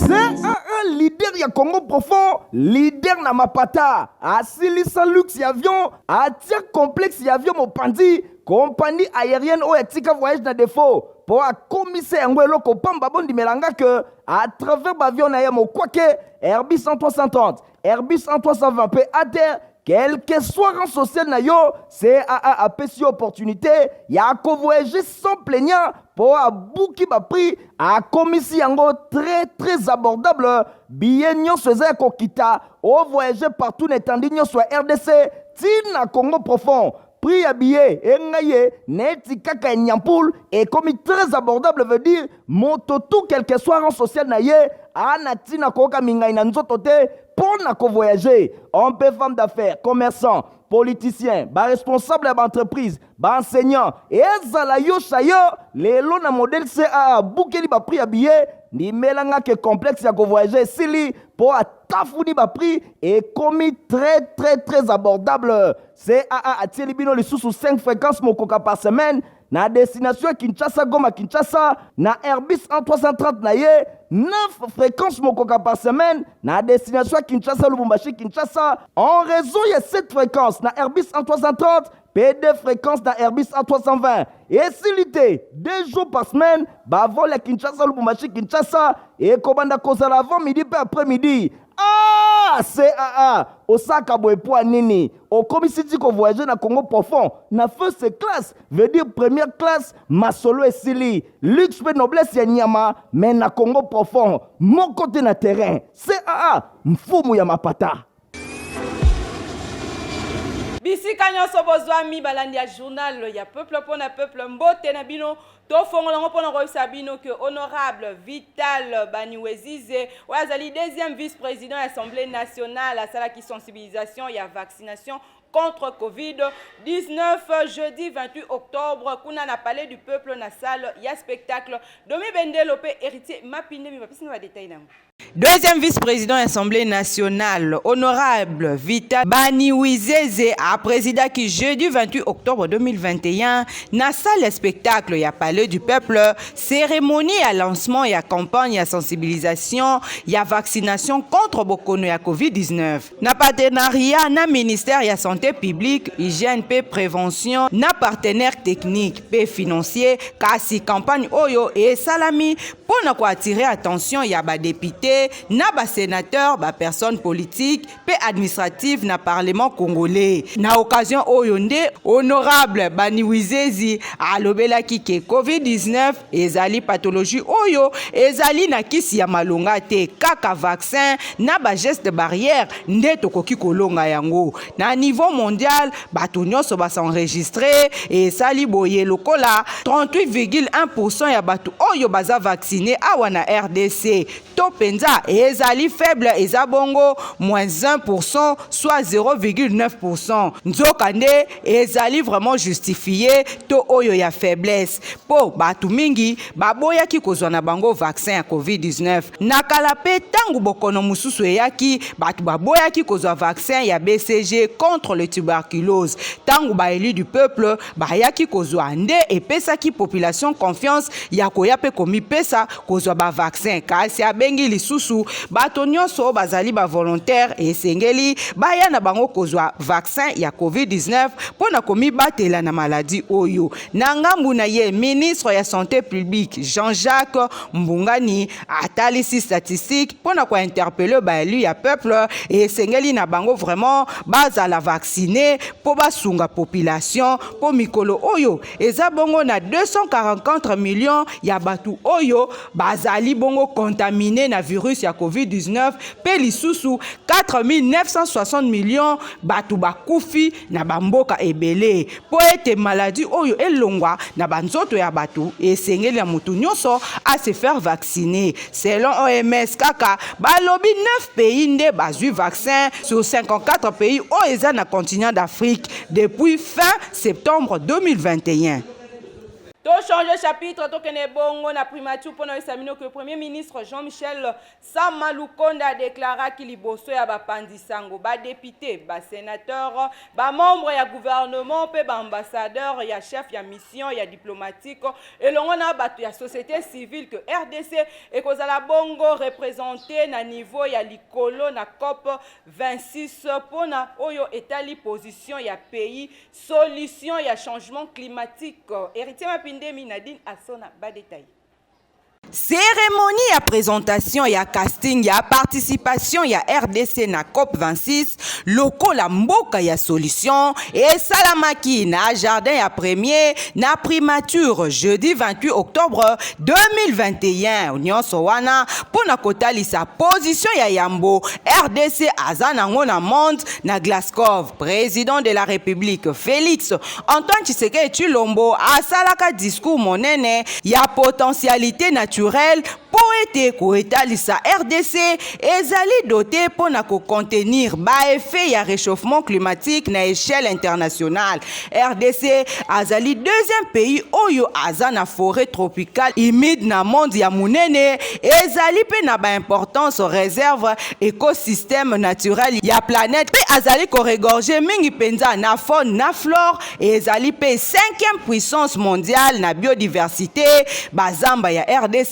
C'est un leader ya Congo profond, leader na mapata. Asilisa luxe ya avion, atia complexe ya avion mopandi, compagnie aérienne o etika voyage na défaut. Pour a commisser yango eloko pamba bondi melanga que à travers l'avion na yamo kwake Airbus 330, Airbus 320 pe à terre. Quel que soit rang social na yo, CAA a pesi opportunité, ya ko voyager sans plaignant pour a bouki ba prix a commissi yango très abordable. Billet nyonso eza ko kita o voyager partout n'étendue nyonso RDC, tina Congo profond. Prix à billet, engaye, neti kaka nyampoul, et comme très abordable veut dire, moto tout quel que soit rang social na ye, anati na koka mingai na nzoto te, pour na ko voyager. On peut femme d'affaires, commerçant, politicien, ba responsable d'entreprise, ba enseignant, et ezala yo chayo, lelo na modèle CAA, boukeli ba prix à billet, ni melanga ke complexe ya ko voyager, sili, pour a tafouni ba prix, et commis très abordable. CAA a tiré bino les sous 5 fréquences mokoka par semaine, na destination Kinshasa, Goma, Kinshasa, na Airbus 330 na ye, 9 fréquences mokoka par semaine, na destination Kinshasa, Lubumbashi, Kinshasa, en raison de 7 fréquences na Airbus 330, P2 fréquences na Airbus 320. Et silité, 2 jours par semaine, ba vol à Kinshasa, Lubumbashi, Kinshasa, et Kobanda Kozala avant midi, puis après-midi. Ah, CAA, Osaka Boepoa Nini, au commissaire qu'on voyager dans Congo profond, na first class, veut dire première classe, Masolo et Sili, luxe et noblesse ya Nyama, mais na Congo profond, mon côté na terrain, CAA, mfumu ya mapata. Bisika nyonso bozwa mi balandi ya journal ya peuple pona peuple mbote na bino to fongolango pona koyisa bino que honorable Vital Baniwezize wazali deuxième vice-président de l'Assemblée nationale à la sensibilisation et à vaccination contre Covid-19 jeudi 28 octobre kuna na palais du peuple na salle ya spectacle Domi Bendelope héritier mapinde mi papisi na détail nango. Deuxième vice-président de l'Assemblée nationale, honorable Vital Baniwezize a présidé qui jeudi 28 octobre 2021 na salle spectacle ya palais du peuple cérémonie à lancement et à campagne à sensibilisation et à vaccination contre bokono ya Covid-19. Na partenariat na ministère ya santé publique, hygiène et prévention na partenaire technique et financier kasi campagne oyo et salami pour na attirer attention ya ba député na ba sénateur ba personne politique pe administrative na parlement congolais. Na occasion oyo nde honorable Baniwezize alobelaki ke Covid-19 ezali pathologie oyo ezali na kisi ya malonga te kaka vaccin na ba geste barrière nde tokoki kolonga yango. Na niveau mondial bato nyonso ba s'enregistrer et sali boye lokola 38,1% ya bato oyo baza vacciné awa na RDC. To penza ezali faible ezabongo -1% soit 0,9%. Nzokande ezali vraiment justifié to oyo ya faiblesse. Po batu mingi baboya ki kozwa na bango vaccin ya Covid-19. Nakala pe tangu bokono mususu eyaki batu baboya ki kozwa vaccin ya BCG contre le tuberculose. Tangu ba élu du peuple bayaki kozwa nde epesaki population confiance ya koya pe komi pesa kozwa ba vaccin kasi abengi lisusu bato nyonso bazali ba volontaire et sengeli baya na bango kozwa vaccin ya Covid-19 pona komi batela na maladie oyo. Na ngambu na ye ministre ya santé publique Jean-Jacques Mbungani atalisi statistique pona ko interpeller ba élu ya peuple et sengeli na bango vraiment bazala vacciner po basunga population po mikolo oyo eza bongo na 244 millions ya batu oyo bazali bongo contaminé na virus ya Covid-19 pe lisusu 4960 millions batu bakufi na bamboka ebele po ete maladie oyo elongwa na banzoto ya batu esengeli ya mutu nyonso a se faire vacciner. Selon OMS kaka balobi 9 pays nde bazui vaccin sur 54 pays o eza na continent d'Afrique depuis fin septembre 2021. To changer chapitre to kene bongo na primature pour examiner que le premier ministre Jean-Michel Sama Lukonde a déclaré qu'il liboso ya ba pandisango ba député, ba sénateur, ba membre ya gouvernement pe ba ambassadeur, ya chef ya mission, ya diplomatique et l'on ba ya société civile que RDC et kozala bongo représenté na niveau ya likolo na COP 26 pour na oyo etali position ya pays solution ya changement climatique. Héritier Mapindemi Nadine Asona ba détail. Cérémonie ya présentation ya casting ya participation ya RDC na COP 26 loko la mboka ya solution et salamaki na jardin ya premier na primature jeudi 28 octobre 2021 nyonso wana pona kotalisa position ya yambo RDC azana ngona monde na Glasgow. Président de la République Félix Antoine Tshisekedi Tshilombo asalaka discours monene ya potentialité naturelle poete koetalisa RDC ezali doté pona ko contenir ba effet ya réchauffement climatique na échelle internationale. RDC azali deuxième pays oyo azana forêt tropicale humide na monde ya munene ezali pe na ba importance réserve écosystème naturel ya planète pe azali ko regorger mingi penza na faune na flore ezali pe 5e puissance mondiale na biodiversité bazamba ya RDC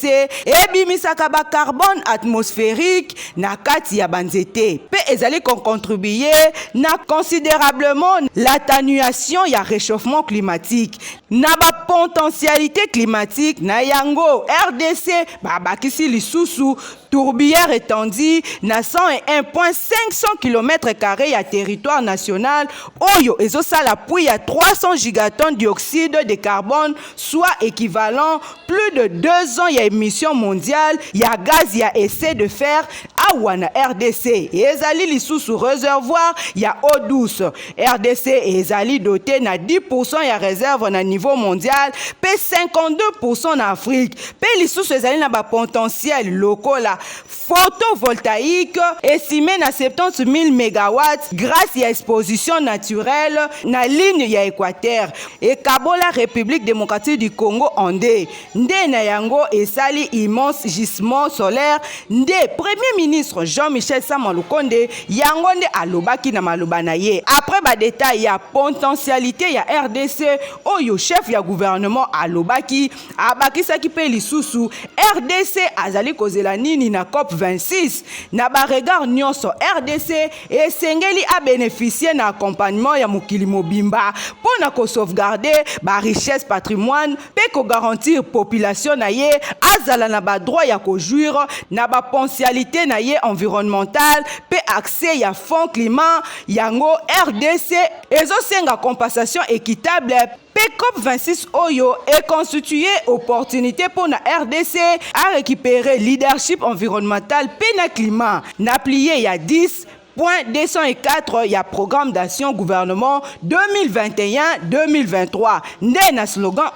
ebimisaka ba carbone atmosphérique na kati ya banzete pe ezali contribuer na considérablement l'atténuation ya réchauffement climatique na ba potentialité climatique na yango RDC babakisi lisusu tourbière étendue na 101.500 km² ya territoire national oyo ezosala pui ya 300 gigatonnes dioxyde de carbone soit équivalent plus de 2 ans ya émission mondiale ya gaz ya essai de fer awa na RDC ezali lisusu réservoir ya eau douce. RDC ezali doté na 10% ya réserve na niveau mondial pe 52% na Afrique pe lisusu ezali na ba potentiel lokola photovoltaïque estimé na 70 000 mégawatts grâce à exposition naturelle na ligne ya équateur et Kabola République démocratique du Congo Andé nde na yango esali immense gisement solaire nde premier ministre Jean-Michel Sama Lukonde yango nde alobaki na maloba na ye après ba détail ya potentialité ya RDC oyo chef ya gouvernement alobaki abakisaki pe lisusu RDC azali kozela nini na COP 26 na ba regard nyonso RDC esengeli a bénéficier na accompagnement ya mokili mobimba pona ko sauvegarder ba richesse patrimoine pe ko garantir population na ye azala na ba droit ya ko jouir na ba potentialité na ye environnementale pe accès ya fonds climat yango RDC ezosenga compensation équitable PCOP 26 Oyo est constitué opportunité pour la RDC à récupérer leadership environnemental péna climat. N'applié il y a 10.204 il y a programme d'action gouvernement 2021-2023. Ndena slogan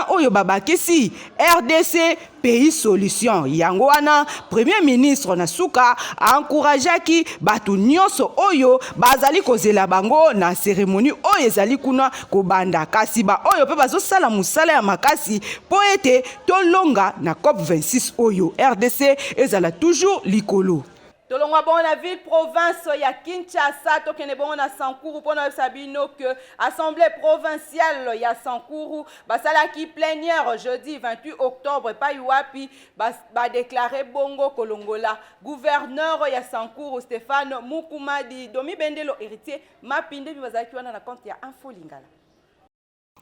Oyo babakisi RDC pays solution. Yango wana premier ministre Nasuka a encouragé ki batu nyonso oyo bazali kozela bango na cérémonie oyo ezali kuna kobanda kasi ba oyo pe bazo sala musala ya makasi po ete tolonga na COP 26 oyo RDC ezala toujours likolo. Tolongwa bon na ville province ya Kinshasa tokene bon na Sankuru pona sabino que assemblée provinciale ya Sankuru basala ki plénière jeudi 28 octobre pa yuapi ba déclarer bongo kolongola gouverneur ya Sankuru Stéphane Mukumadi Domi Bendelo héritier mapinde bi bazaki wana na compte ya Info Lingala.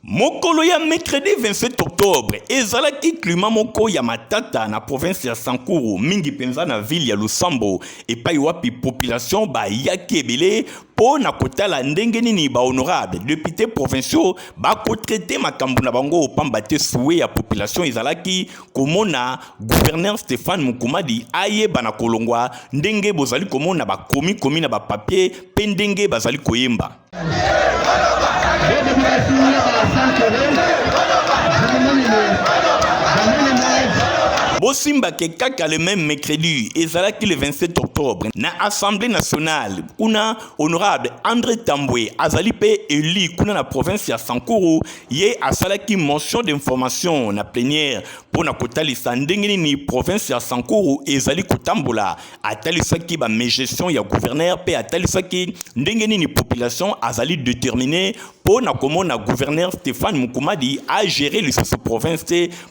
Mokolo ya mercredi 27 octobre ezalaki climat moko ya matata na province ya Sankuru mingi penza na ville ya Lusambo epai wapi population ba yaki ebele po na kotala ndenge nini ba honorable député provinciaux ba kotraité makambo na bango pamba te souhait ya population ezalaki komona gouverneur Stéphane Mukumadi aye bana kolongwa ndenge bozali komona ba komi na ba papier pe ndenge bazali koyemba. bosimba ke kaka le même mercredi ezalaki le 27 octobre na Assemblée nationale kuna honorable André Tambwe azali pe élu kuna na province ya Sankuru ye asalaki motion d'information na plénière pour na kotalisa ndenge nini province ya Sankuru ezali kotambola atalisaki ba gestion ya gouverneur pe atalisaki ndenge nini population azali déterminée pour na komona gouverneur Stéphane Mukumadi a géré le sous province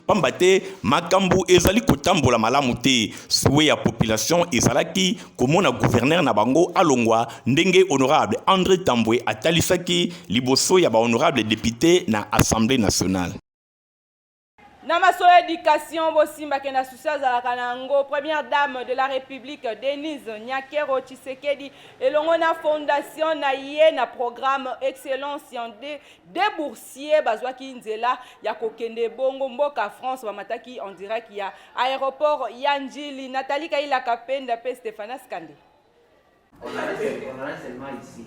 pambate makambu ezali kotambola malamu te souhait ya population ezalaki komona gouverneur na bango alongwa ndenge honorable André Tambwe atalisaki liboso ya ba honorable député na Assemblée nationale. Na masolo éducation bosimba ke na susi azalaka nango première dame de la République Denise Nyakero Tshisekedi elongo na fondation na ye na programme excellence en des boursiers bazwaki nzela ya kokende bongo mboka France bamataki en direct ya aéroport ya Njili. Nathalie Kaila Kapenda pe Stéphane Skande. On a seulement ici.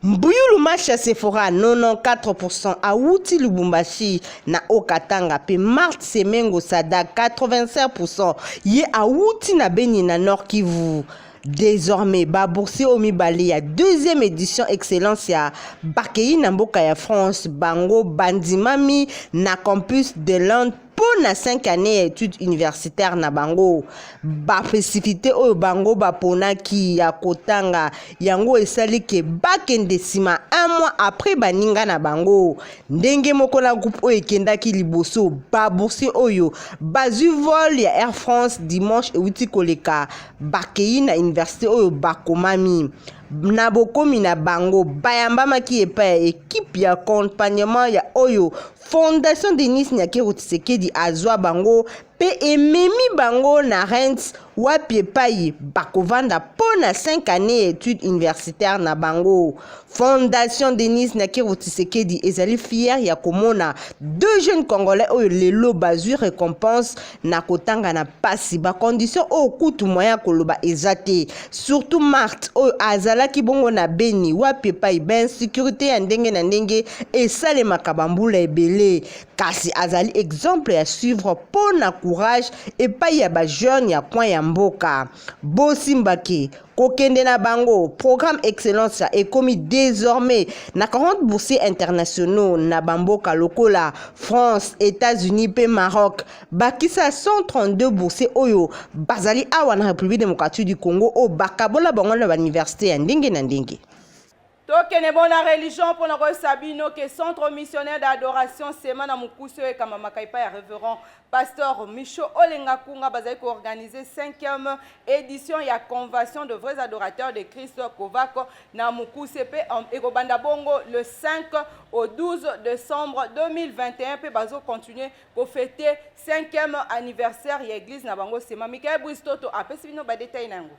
Mbuyulu Masha Sephora 94% Awuti Lubumbashi na Okatanga pe Marthe Semengo Sada 85% ye Awuti na Beni na Nord Kivu. Désormais, Baboursi Omibali ya deuxième édition excellence ya Bakei na mboka ya France Bango Bandimami na campus de Londres pour na 5 années études universitaires na bango ba spécificité o bango ba ponaki ya kotanga yango esali ke bakende sima un mois après baninga na bango ndenge moko na groupe o ekendaki liboso ba boursier oyo bazu vol ya Air France dimanche ewiti koleka bakei na université oyo bakomami na bokomi na bango bayambamaki epa ya équipe ya accompagnement ya oyo Fondation Denis Nyakero Tshisekedi azwa bango pe ememi bango na Rennes wapi epai bakovanda pona 5 années études universitaires na bango. Fondation Denis Nyakero Tshisekedi ezali fier ya komona deux jeunes congolais oyo lelo bazui récompense na kotanga na pasi ba condition o kutu moya koloba ezate surtout Marthe oyo azalaki bongo na Beni wapi epai ben sécurité ya ndenge na ndenge esalemaka bambula ebele kasi azali exemple ya suivre pona courage epai ya ba jeune ya coin ya mboka bosimbake kokende na bango programme excellence et commis désormais na 40 boursiers internationaux na bamboka lokola France, États-Unis pe Maroc bakisa 132 boursiers oyo bazali awa na République démocratique du Congo o bakabola bango na université ya ndenge na ndenge. Tokene bona religion pour na sabino que centre missionnaire d'adoration sema na mukuso e kama makaipa ya révérend pasteur Micho Olenga Kunga bazali ko organiser 5e édition ya convention de vrais adorateurs de Christ Kovako na mukuse pe ekobanda bongo le 5 au 12 décembre 2021 pe bazo continuer ko fêter 5e anniversaire ya église na bango sema Mikael Bristoto apesi bino ba détail nango.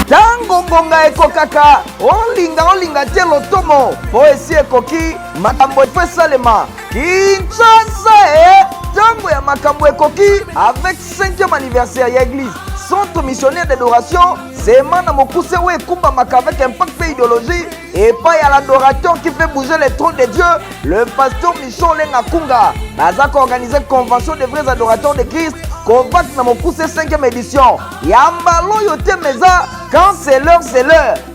Tango ngonga ekokaka olinga tie lotomo po esi ekoki makambo efo esalema Kinshasa tango ya makambo ekoki avec 5e anniversaire ya église centre missionnaire d'adoration sema na mokuse we ekumbamaka avec impact pe idéologie et pas à l'adorateur qui fait bouger les trônes de Dieu le pasteur Micho Olenga Kunga baza organiser convention des vrais adorateurs de Christ Kovac na mokuse 5e édition yambalo yote meza quand c'est l'heure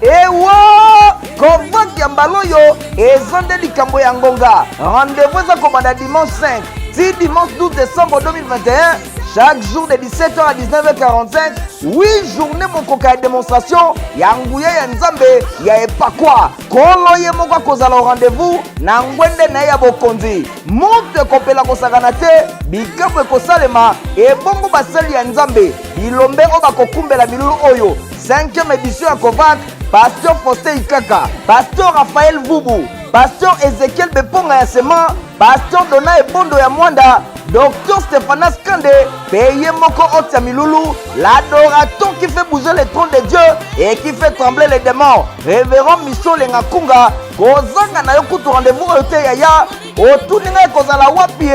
et wa Kovac yambalo yo ezande likambo ya ngonga rendez-vous za kobanda dimanche 5 si dimanche 12 décembre 2021 chaque jour de 17h à 19h45 8 journées mokoka ya démonstration ya nguya ya nzambe ya epakwa kolo ye moko kozala rendez-vous na ngwende na ya bokonzi moto ekopela kosakana te bikambo ekosalema ebongo basali ya nzambe bilombe oyo bakokumbela bilulu oyo 5e édition ya Kovac pasteur Faustin Ikaka pasteur Raphaël Vubu pasteur Ezekiel Beponga ya Sema pasteur Dona Ebondo ya Mwanda docteur Stéphane Skande payé moko otia milulu l'adorateur qui fait bouger les trônes de Dieu et qui fait trembler les démons révérend Micho Olenga Kunga kozanga na yo kutu rendez-vous ote yaya otuninga kozala wapi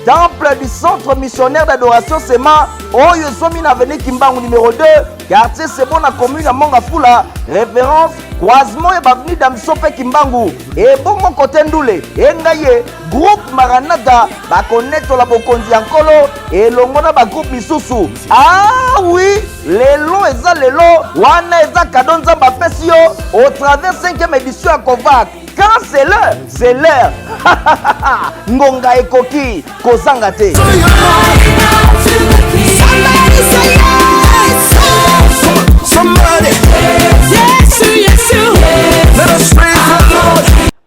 temple du centre missionnaire d'adoration Sema oyo somi na avenue Kimbangu numéro 2 quartier c'est bon na commune ya Mongafula référence croisement ya baveni damso mpe kimbangu ebongo kote ndule engai ye groupe maranata bakonetola bokonzi ya nkolo elongo na bagroupe misusu. Ah oui, lelo eza lelo wana eza kado nzambe apesi yo au travers 5e édition ya kovac. Quand c'est l'heure ngonga ekoki kozanga te.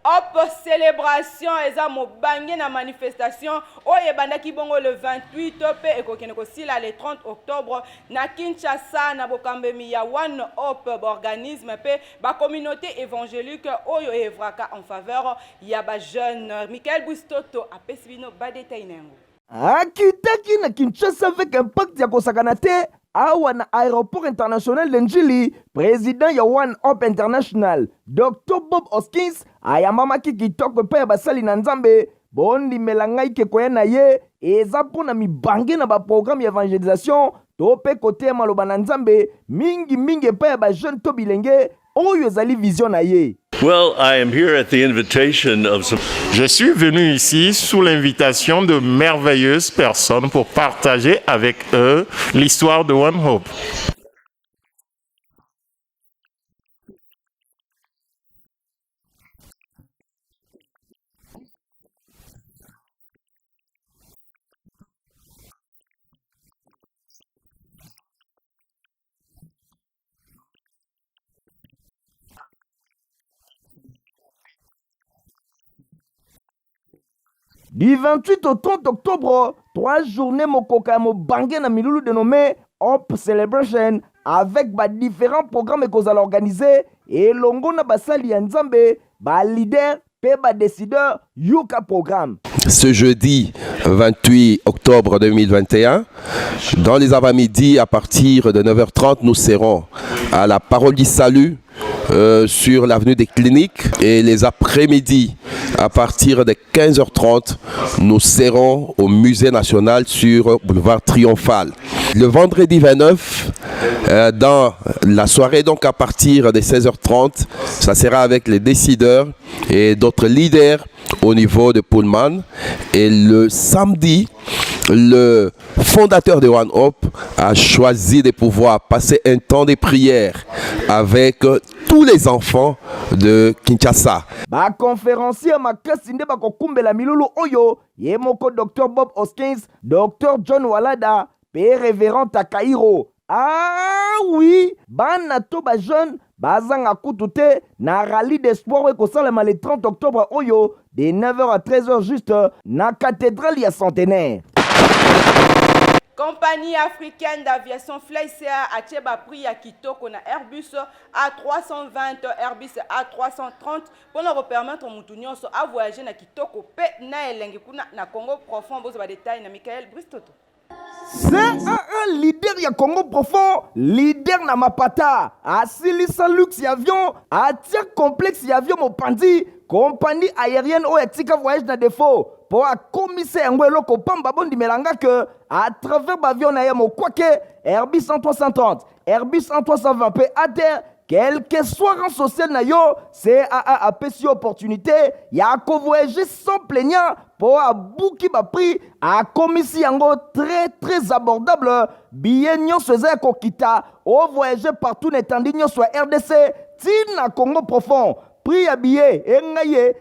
Op célébration eza mobange na manifestation oye bandaki bongo le 28 pe ekokene kosila le 30 octobre na Kinshasa na bokambemi ya One Hope organisme pe ba communauté évangélique oyo evraka en faveur ya ba jeune. Michael Bustoto apesi bino ba détail nango. Akitaki na Kinshasa avec impact ya kosakana te awa na aéroport international de Njili, président ya One Hope International Dr. Bob Hoskins ayambamaki kitoko pe ya basali na nzambe bondimela ngai ke koya na ye eza mpona mibange na baprogramme ya évangélisation to pe kote ya maloba na nzambe mingi pe ya bajeune to bilenge oyo ezali vision na ye. Well, I am here at the invitation of some... Je suis venu ici sous l'invitation de merveilleuses personnes pour partager avec eux l'histoire de One Hope. Du 28 au 30 octobre, 3 journées mokoka mobange na milulu dénommé Hope Celebration avec différents programmes que vous allez organiser et longo na basali ya nzambe, ba leader pe ba décideur yuka programme. Ce jeudi 28 octobre 2021, dans les avant-midi à partir de 9h30, nous serons à la Parole du Salut sur l'avenue des Cliniques et les après-midi à partir de 15h30 nous serons au Musée National sur Boulevard Triomphal. Le vendredi 29 dans la soirée, donc à partir de 16h30, ça sera avec les décideurs et d'autres leaders au niveau de Pullman. Et le samedi, le fondateur de One Hope a choisi de pouvoir passer un temps de prière avec tous les enfants de Kinshasa. Ba conférencier makasi nde bakokumbela milulu oyo ye moko Dr. Bob Hoskins, Dr. John Walada, pe révérend Takairo. Ah oui, bana to ba jeune bazanga kutu te na rallye d'espoir ekosalema le 30 octobre oyo de 9h à 13h juste na cathédrale ya centenaire. Compagnie africaine d'aviation FlyCA a tcheba prix à Kitoko na Airbus A320, Airbus A330 pour nous permettre à à voyager na Kitoko pe na elengi kuna na Congo profond. Bozo ba détail na Michael Bristoto. C'est un leader ya Congo profond, leader na mapata, asilisa luxe ya avion, atia complexe ya avion mopandi, compagnie aérienne ou etika voyage na défaut. Pour a commissaire yango eloko pamba bondi melanga que à travers l'avion na yamo kwake Airbus 330, Airbus 320 pe à terre quel que soit rang social na yo, CAA a pesi opportunité ya ko voyager sans plaignant pour a bouki ba prix a commissi yango très abordable billet nyonso eza ko kita o voyager partout n'étendue nyonso RDC tina Congo profond. Prix à billet,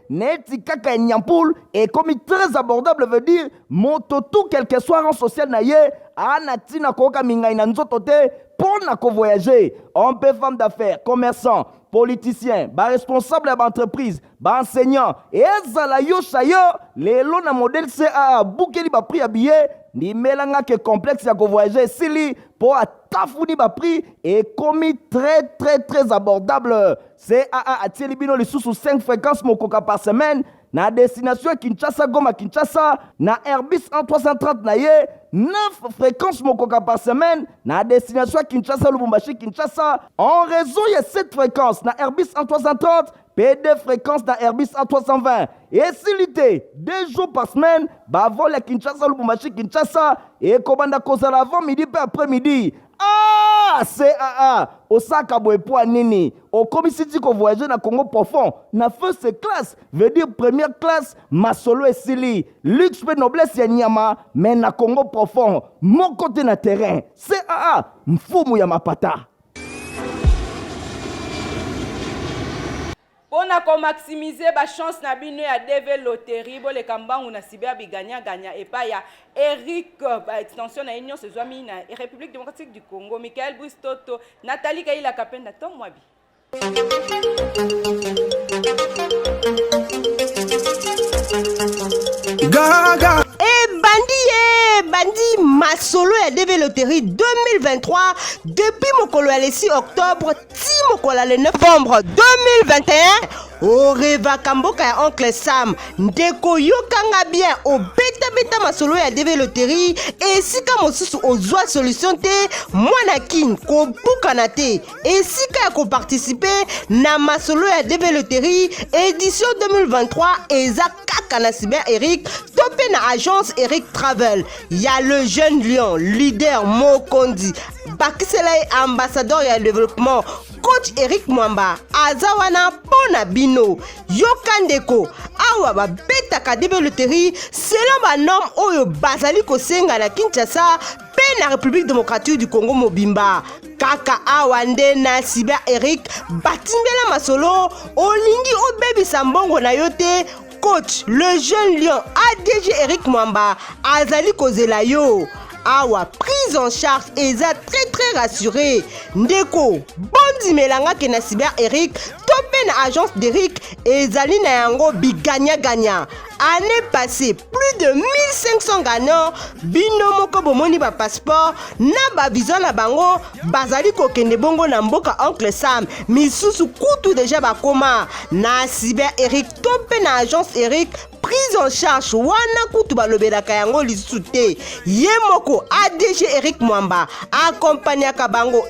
neti kaka nyampoul, et comme très abordable veut dire, moto tout quel que soit rang social na ye, anati na koka mingai na nzoto te, pour na ko voyager. On peut femme d'affaires, commerçant, politicien, ba responsable d'entreprise, ba enseignant, et ezala yo chayo, lelo na modèle CA, boukeli ba prix à billet, ni melanga ke complexe ya ko voyager, sili, pour atafouni ba prix, et commis très abordable. CAA a tiré bino les sous 5 fréquences mokoka par semaine, na destination Kinshasa Goma Kinshasa, na Airbus 330 na ye, 9 fréquences mokoka par semaine, na destination Kinshasa Lubumbashi Kinshasa, en raison de 7 fréquences na Airbus 330, P2 fréquences na Airbus 320. Et silité, 2 jours par semaine, ba vol à Kinshasa Lubumbashi Kinshasa, et kobanda kozala avant midi pe après midi. Ah, CAA osaka boye po nini okomisi ti ko voyager na Congo profond na first class veut dire première classe masolo esili luxe pe noblesse ya nyama mais na Congo profond moko te na terrain CAA mfumu ya mapata. Pona ko maximiser ba chance na bino ya DV loterie bo le kambangu na Sibia bi gagna et pa ya Eric ba extension na Union Sezwami na République démocratique du Congo Michael Bristoto Nathalie Kaila Kapenda Tom Mwabi. Gaga. Bandi masolo ya DV loterie 2023 depuis mokolo ya le 6 octobre ti mokolo le 9 novembre 2021 oreva kamboka ya oncle Sam ndeko yokanga bien obeta masolo ya DV loterie esika mosusu ozwa solution te mwana kin kobukana te esika ya koparticiper na masolo ya DV loterie édition 2023 eza kaka na Cyber Eric topé na agence Eric Travel ya le jeune lion leader Mokondi bakisela ambassadeur ya développement coach Eric Mwamba azawana pona bino yokandeko awa babetaka DV loterie selon ba norme oyo bazali kosenga na Kinshasa pe na République démocratique du Congo mobimba kaka awa nde na Cyber Eric batimbela masolo olingi obebisa mbongo na yote coach le jeune lion ADG Eric Mwamba azali kozela yo awa prise en charge eza très rassuré ndeko bondi melanga ke na Cyber Eric topé na agence d'Eric ezali na yango biganya année passée plus de 1500 gagnants bino moko bomoni ba passeport na ba visa na bango bazali kokende bongo na mboka oncle Sam misusu kutu déjà bakoma na Cyber Eric topé na agence Eric prise en charge wana kutu balobelaka yango lisusu te ye moko ADG Eric Mwamba accompagnaka bango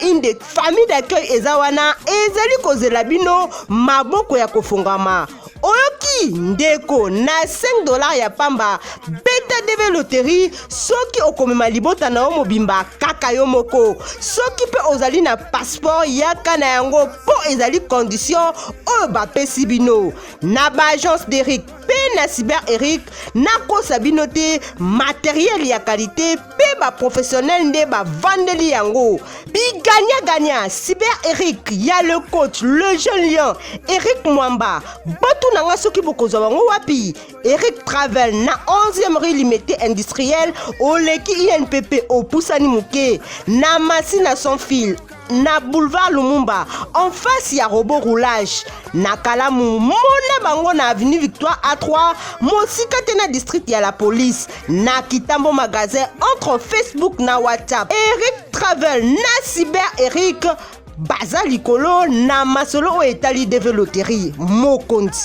inde famille d'accueil eza wana ezali kozela bino maboko ya kofungama oyoki ndeko na $5 ya pamba beta DV loterie soki okomema libota na yo mobimba kaka yo moko soki pe ozali na passeport yaka na yango po ezali condition oyo bapesi bino na ba agence d'Eric pe na Cyber Eric na kosa bino te matériel ya qualité pe ba professionnel nde ba vandeli yango biganya Cyber Eric ya le coach le jeune lion Eric Mwamba botu nanga soki bokozwa bango wapi Eric Travel na 11e rue limité industriel oleki INPP opusani muke na masina sans fil na boulevard Lumumba en face ya robot roulage na Kalamu mona bango na avenue Victoire A3 mosika te na district ya la police na Kitambo magasin entre Facebook na WhatsApp Eric Travel na Cyber Eric baza likolo na masolo o etali DV loterie Mokondi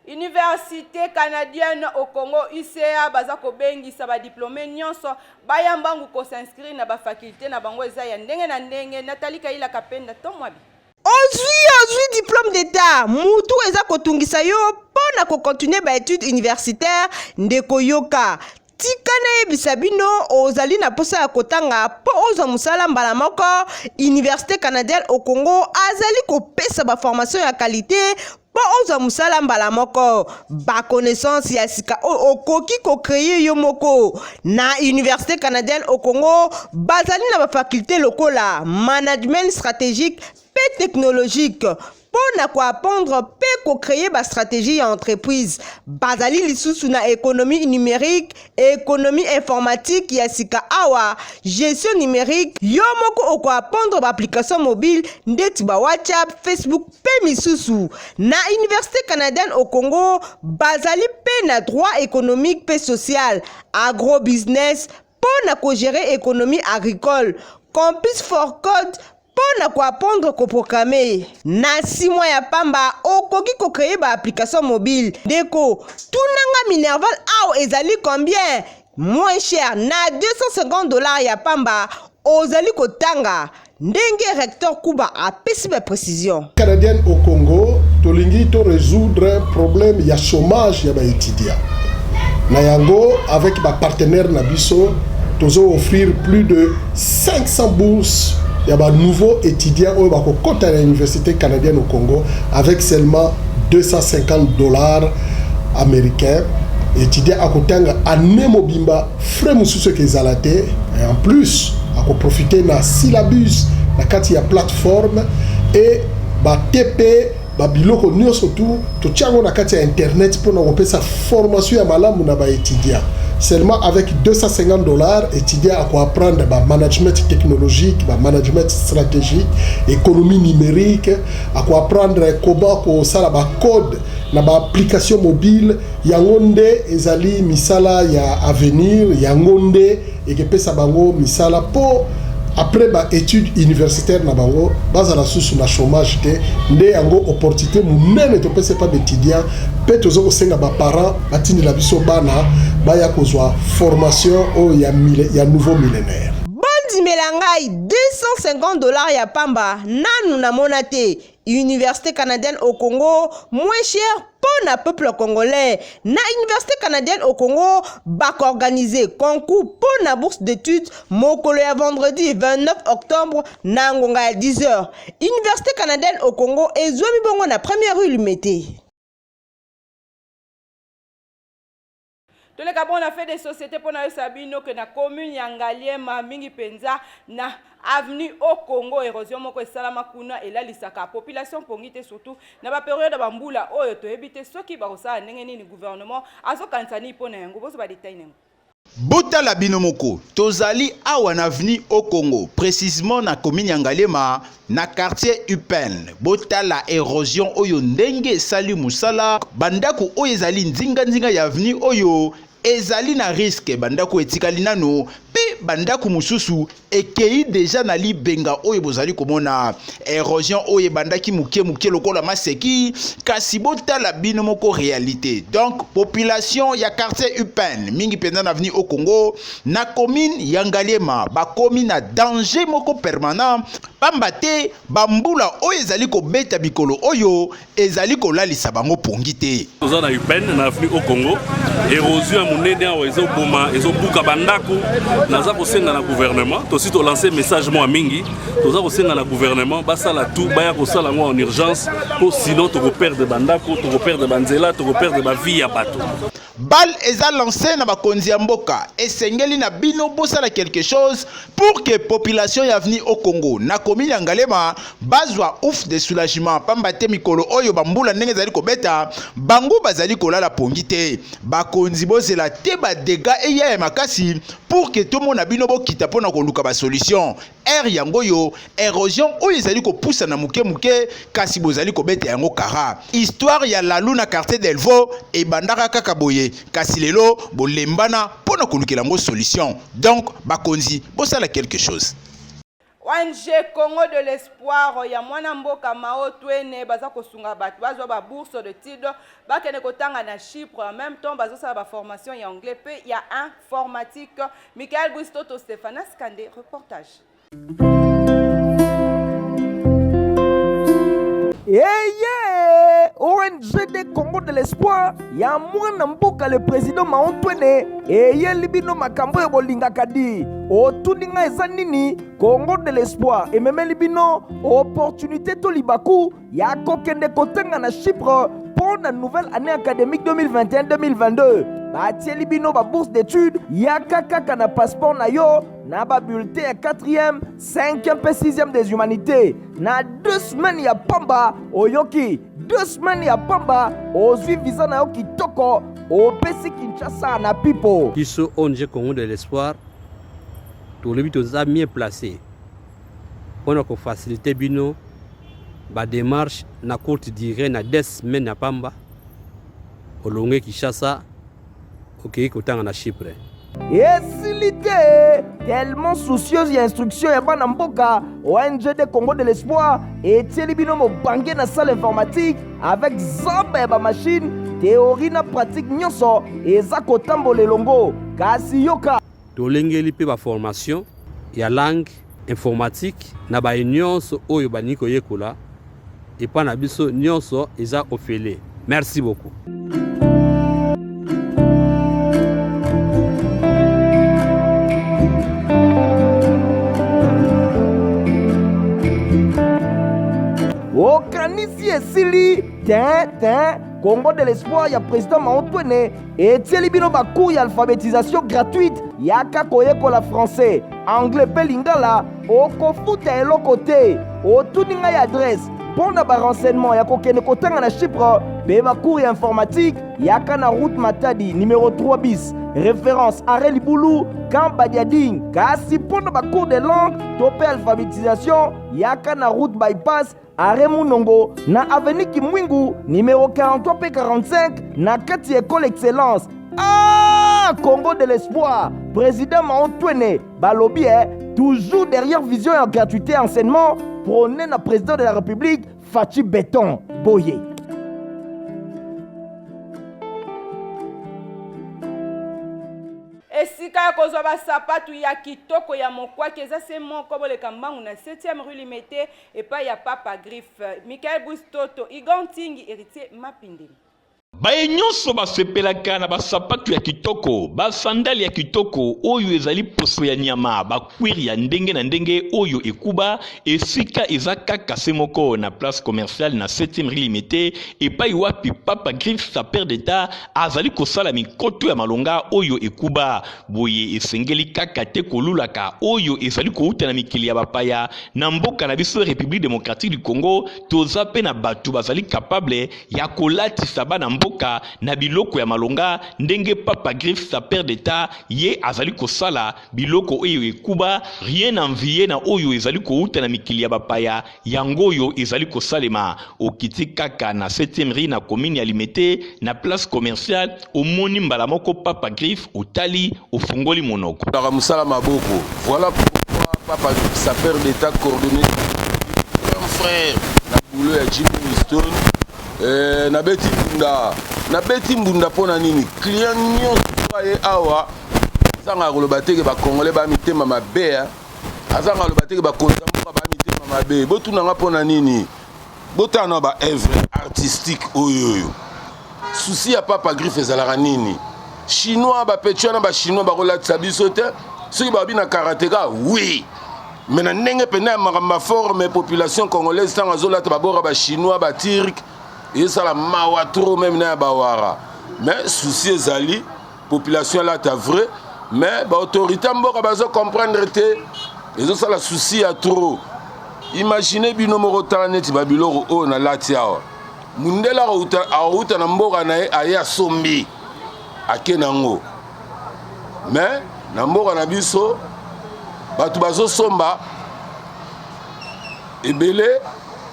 Université canadienne au Congo UCA baza ko bengisa ba diplômé nyonso bayambangu ko s'inscrire na ba faculté na bango eza ya ndenge na ndenge Nathalie Kaila Kapenda Tomwabi ozwi diplôme d'état mutu eza kotungisa yo pona ko continuer ba études universitaires ndeko yoka tikana yebisa bino ozali na posa ya kotanga po ozwa musala mbala moko Université canadienne au Congo azali kopesa ba formation ya qualité po ozwa musala mbala moko ba connaissance ya sika okoki ko créer yo moko na Université canadienne au Congo bazali na ba faculté lokola management stratégique pe technologique pona ko apprendre pe ko créer ba stratégie ya entreprise bazali lisusu na économie numérique économie informatique ya sika awa gestion numérique yo moko ko apprendre ba application mobile ndeti ba WhatsApp Facebook pe misusu na Université canadienne au Congo bazali pe na droit économique pe social agrobusiness pona ko gérer économie agricole campus for code pona ko apprendre ko programmer na 6 mois ya pamba okoki ko créer ba application mobile ndeko tunanga Minerval ao ezali combien moins cher na $250 ya pamba ozali ko tanga ndenge recteur Kuba apesi ba précision canadienne au Congo tolingi to résoudre problème ya chômage ya ba étudiants. Na yango avec ba partenaire na biso tozo offrir plus de 500 bourses ya ba nouveaux étudiants au ba kota à l'université canadienne au Congo avec seulement $250 américains. Étudiants à kotanga année mobimba frais mususu ke zalate et en plus à profiter na syllabus na kati ya plateforme et ba TP ba biloko nyonso to tiango na kati ya internet pour na kopesa formation ya malamu na ba étudiants. Seulement avec $250, étudiants à quoi apprendre bah, management technologique, bah, management stratégique, économie numérique, à quoi apprendre comment ça bah, code, na bah, application mobile, yangonde ezali misala ya avenir, yangonde et que pesa bango misala pour après ba études universitaires na bango bazala sous na chômage te nde yango opportunité munene to pesa pas d'étudiants pe tozo ko senga ba parents batindi la biso bana ba ya kozwa formation o ya nouveau millénaire. Bandi melangai $250 ya pamba nanu na monate. Université canadienne au Congo moins cher pour le peuple congolais. Na Université canadienne au Congo bac organisé concours pour la bourse d'études mokolo ya vendredi 29 octobre na ngonga à 10h. Université canadienne au Congo ezwami bongo na première rue Lumete. Tous les Gabon, on a fait des sociétés pour nous sabino que na commune Yangaliema mingi penza na avenue au Congo érosion moko salama kuna et là lisaka population pongite surtout na ba période bambula oyo to ebite soki ba kosa ndenge nini gouvernement azo kansani pona yango bozo ba détail nengo. Bota la binomoko tozali awa na avenue au Congo précisément na commune Yangaliema na quartier Upen bota la érosion oyo ndenge sali musala bandako oyo ezali nzinga ya avenue oyo ezali na risque bandako etikali nano pe bandako mususu ekei déjà na libenga oyo bozali komona érosion oyo bandaki muke lokola maseki kasi botala bino moko réalité. Donc population ya quartier Upen mingi penza na avenue au Congo na commune Yangaliema ba komi na danger moko permanent pamba te bambula oyo ezali kobeta bikolo oyo ezali kolalisa bango pongi te. Toza na Upen na avenue au Congo érosion monene awa ezoboma ezobuka bandako naza kosenga na gouvernement to sito lancer message moi mingi toza kosenga na gouvernement basala tout baya kosala ngo en urgence pour sinon to perdre bandako to perdre banzela to perdre ba vie ya bato. Bal eza lancé na bakonzi ya mboka esengeli na bino bosala quelque chose pour que population ya avenue au Congo na commune Yangaliema bazwa ouf de soulagement pamba te mikolo oyo bambula ndenge zali kobeta bango bazali kolala pongi te bakonzi bozela te ba dégâts eya ya makasi pour que tout le monde a bino bokita pona koluka ba solution yango yo érosion oyo ezali kopusa na muke kasi bozali kobeta yango kara histoire ya lalu na quartier d'Elvo e bandaka kaka boye kasi lelo bolembana pona kolukela ngo solution donc bakonzi bosala quelque chose. Wanje Congo de l'espoir ya mwana mboka mao twene baza kosunga batu bazwa ba bourse de titre bakene kotanga na Chypre en même temps bazo sala ba formation ya anglais pe ya informatique. Michael Bristoto Stéphanas Kandé reportage. ONG de Congo de l'espoir ya mwana mboka le président Maontwene eye libino makambo ya bolinga kadi otuninga eza nini Congo de l'espoir ememeli bino opportunité to libaku ya kokende kotenga na Chypre pour la nouvelle année académique 2021-2022 batie libino ba bourse d'études ya kaka na passeport na yo na ba bulletin ya 4e, 5e et 6e des humanités na 2 semaines ya pamba oyoki 2 semaines ya pamba ozwi visa na yo kitoko opesi Kinshasa na pipo biso ONG Congo de l'espoir tolobi toza mieux placé mpona kofacilite bino badémarche na courte durée na 2 semaines ya pamba olonge Kinshasa okei kotanga na Chypre esilite tellement soucieuse ya instruction ya bana mboka ONG de Congo de l'espoir etieli bino mobange na salle informatique avec zamba ya bamachine théorie na pratique nyonso eza kotambola elongo kasi yoka tolengeli mpe baformation ya langue informatique na baye nyonso oyo baningi koyekola epa na biso nyonso eza ofele. Merci beaucoup. okanisi esili Congo de l'espoir ya président Maotwene etieli bino bacours ya alphabétisation gratuite yaka koyekola français anglais mpe lingala okofuta eloko te otuni ngai adresse mpo na barenseignement ya kokende kotanga na Chypre mpe bacours ya informatique yaka na route Matadi numéro 3 bis référence Arrêt Libulu Camp Badiading. Kasi mpo na bacours de langue to mpe alphabétisation yaka na route bypass Arrêt Munongo na avenue Kimwingu numéro 43 p 45 na kati école excellence. Congo de l'espoir, président Maotwene balobi toujours derrière vision et gratuité enseignement prôné na président de la République Fachi Béton Boye. Esika kozwa basapatu ya kitoko ya mokwaki eza se moko boleka mbangu na 7e rue Limete epai ya Papa Griffe. Michael Bustoto, Igon Tingi, héritier Mapindeli. baye nyonso basepelaka na basapatu ya kitoko basandali ya kitoko oyo ezali poso ya nyama bakwiri ya ndenge na ndenge oyo ekuba esika eza kaka se moko na place commerciale na 7e rue Limete epai wapi Papa Griffe sa père d'état azali kosala mikoto ya malonga oyo ekuba boye esengeli kaka te kolulaka oyo ezali kouta na mikili ya bapaya na mboka na biso République démocratique du Congo toza pe na batu bazali capable ya kolatisa bana mboka na biloko ya malonga ndenge Papa Griffe sa père d'état ye azali kosala biloko oyo ekuba rien envié na oyo ezali kouta na mikili ya bapaya yango oyo ezali kosalema okiti kaka na 7e rue na commune ya Limete na place commerciale omoni mbala moko Papa Griffe otali ofungoli monoko la musala maboko. Voilà pourquoi Papa Griffe sa père d'état coordonné un frère na boulot ya Jimmy Winston na beti mbunda pona nini client nyonso aye awa azanga koloba teke bakongole bamitema mabe azanga koloba teke bakonza mboka bamitema mabe botunanga pona nini botana ba œuvre artistique oyoyo souci ya Papa Griffe ezalaka nini chinois bapetio na bachinois bakolatisa biso te soki babi na karateka oui mais na ndenge pena ya makambo forme population congolaise ntango azolata babora bachinois baturk et ça la mawa trop même na bawara mais souci ezali population là ta vrai mais ba autorité mboka bazo comprendre te ezo ça la souci à trop imaginez bino moko taneti babiloko o na lati awa mundela auta na mboka na aya sombi akenango mais na mboka na biso batu bazo somba ebele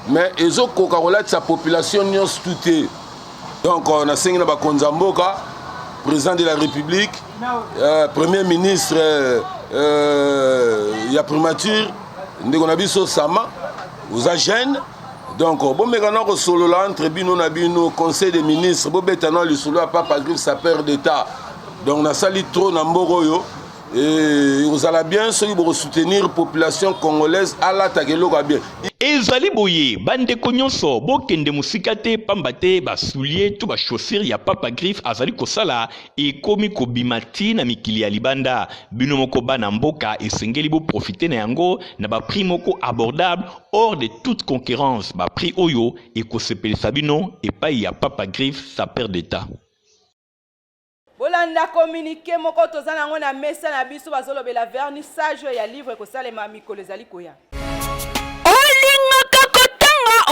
mais ezo koka kolati sa population nyonso tout. Donc on a sengi na bakonza mboka président de la République premier ministre ya primature ndeko na biso sama oza jeune donc bon mekana ko solola entre bino na bino conseil des ministres bo betana le solo Papa Griffe sa père d'état donc na sali trop na mboko yo et vous allez bien ceux qui vont soutenir population congolaise à l'attaque bien. Ezali boye bandeko nyonso bokende musika te pamba te basulie to bachaussure ya Papa Griffe azali kosala ekomi kobimati na mikili ya libanda bino moko bana mboka esengeli bo profiter na yango na ba prix moko abordable hors de toute concurrence ba prix oyo ekosepelisa bino epai ya Papa Griffe sa père d'état. Bolanda communiqué moko tozana ngo na mesa na biso bazolobela vernissage ya livre kosalema mikolo ezali koya.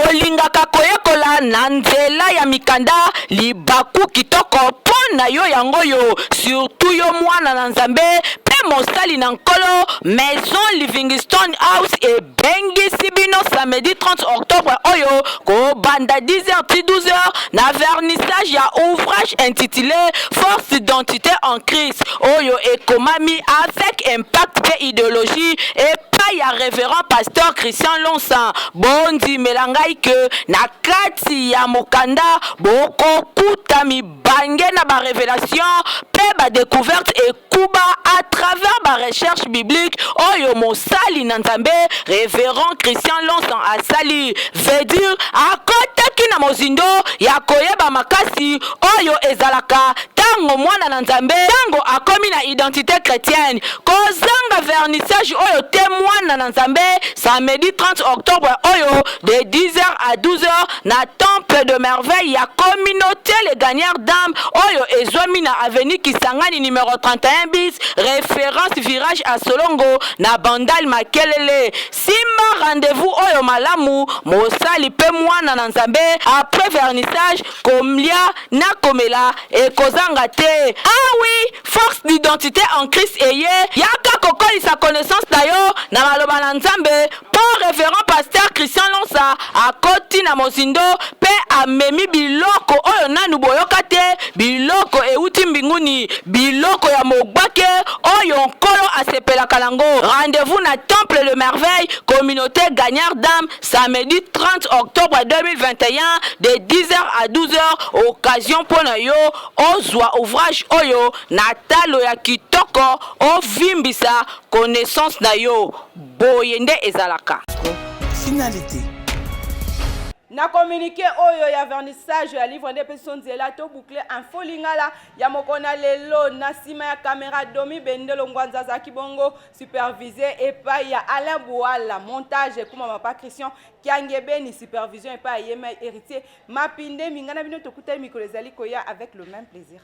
Olingaka koyekola na nzela ya mikanda libaku kitoko pona yo yango yo surtout yo mwana na nzambe pe mosali na nkolo Maison Livingstone House et bengisi bino samedi 30 octobre oyo ko banda 10h ti 12h na vernissage ya ouvrage intitulé Force d'identité en Christ oyo ekomami avec impact et idéologie et epai ya révérend pasteur Christian Lonsa bondi melangai ke na kati ya mokanda bokokuta mibange na ba révélation pe ba découverte ekuba à travers ba recherche biblique oyo mosali na Nzambe révérend Christian Lonsa asali veut dire akotaki na mozindo ya koyeba makasi oyo ezalaka tango mwana na Nzambe tango akomi na identité chrétienne kozanga vernissage oyo te mwana na Nzambe samedi 30 octobre oyo de 10h à 12h na temple de merveille ya communauté les gagnants d'âme oyo ezwami na avenue Kisangani numéro 31 bis référence virage à Solongo na Bandal Makelele simba rendez-vous oyo malamu mosali pe mwana na Nzambe après vernissage komlia na komela et kozanga te ah oui force d'identité en Christ eye yaka kokoli sa connaissance tayo na maloba na Nzambe pour révérend pasteur Christian Lonsa akoti na mozindo pe amemi biloko oyo nanu boyoka te biloko euti mbinguni biloko ya mogbake oyo nkolo asepelaka nango rendez-vous na temple de merveille communauté gagnard d'âme samedi 30 octobre 2021 de 10h à 12h occasion pona yo ozwa ouvrage oyo na talo ya kitoko ovimbisa connaissance na yo boyende ezalaka finalité. Na communiqué oyo ya vernissage ya livre de personnes zela to boucler info lingala ya mokona lelo na sima ya caméra domi bendelo ngwanza za kibongo supervisé et pa ya Alain Bouala montage kuma mapa Christian Kiangebeni supervision et pa yema héritier mapinde mingana bino tokuta micro ezali koya avec le même plaisir.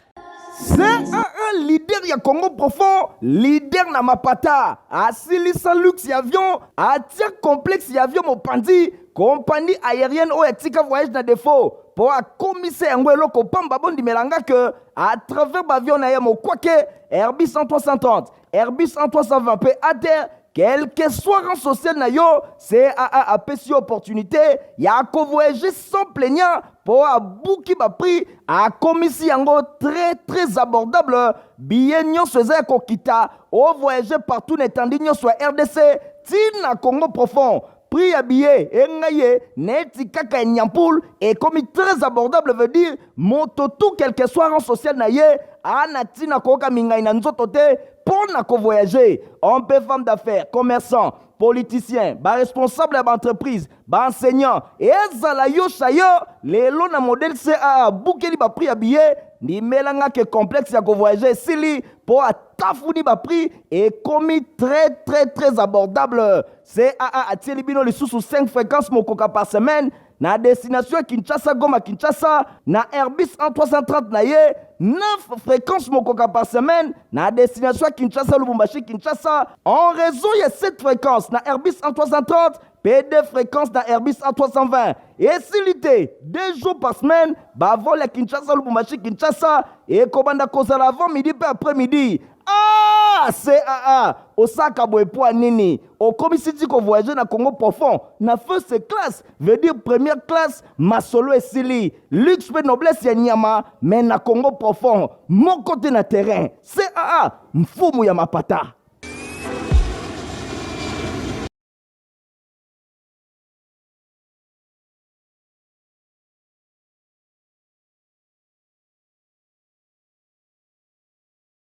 C'est un leader ya Congo profond, leader na mapata, asilisa luxe ya avion, atia complexe ya avion mopandi, compagnie aérienne ou etika voyage na défaut. Pour a commissaire yango eloko pamba bondi melanga que à travers l'avion na yemo kwake Airbus 330, Airbus 320 pe à terre quel que soit rang social na yo, CAA a pessi opportunité, ya ko voyager sans plaignant pour a bouki ba prix a commissi yango très abordable billet nyonso eza kokita o voyager partout n'étendue nyonso RDC tina Congo profond. Prix à billet, engaye, neti kaka nyampoul, et comme très abordable veut dire, moto tout quel que soit rang social na ye, anatina koka mingai na nzotote, pour na ko voyager. On peut femme d'affaires, commerçant, politicien, responsable d'entreprise, enseignant, et ezala yo chayo, les lots na modèle CA, boukeli ba prix à billet, ni melanga que complexe ya ko voyager, sili, pour tafouni ba prix, et commis très abordable. CAA a tiré bino les sous 5 fréquences mokoka par semaine, na destination Kinshasa Goma Kinshasa, na Airbus 330 na ye, 9 fréquences mokoka par semaine, na destination Kinshasa Lubumbashi Kinshasa, en raison de 7 fréquences na Airbus 330, P2 fréquences na Airbus 320. Et silité, 2 jours par semaine, vol à Kinshasa Lubumbashi Kinshasa, et Kobanda Kozala avant midi et après-midi. Ah, CAA, Osaka Boepoa Nini, au commissaire qu'on voyageait dans Congo profond, na first class, veut dire première classe, Masolo et Sili, luxe et noblesse ya Nyama, mais na Congo profond, mon côté na terrain, CAA, Mfumu ya Mapata.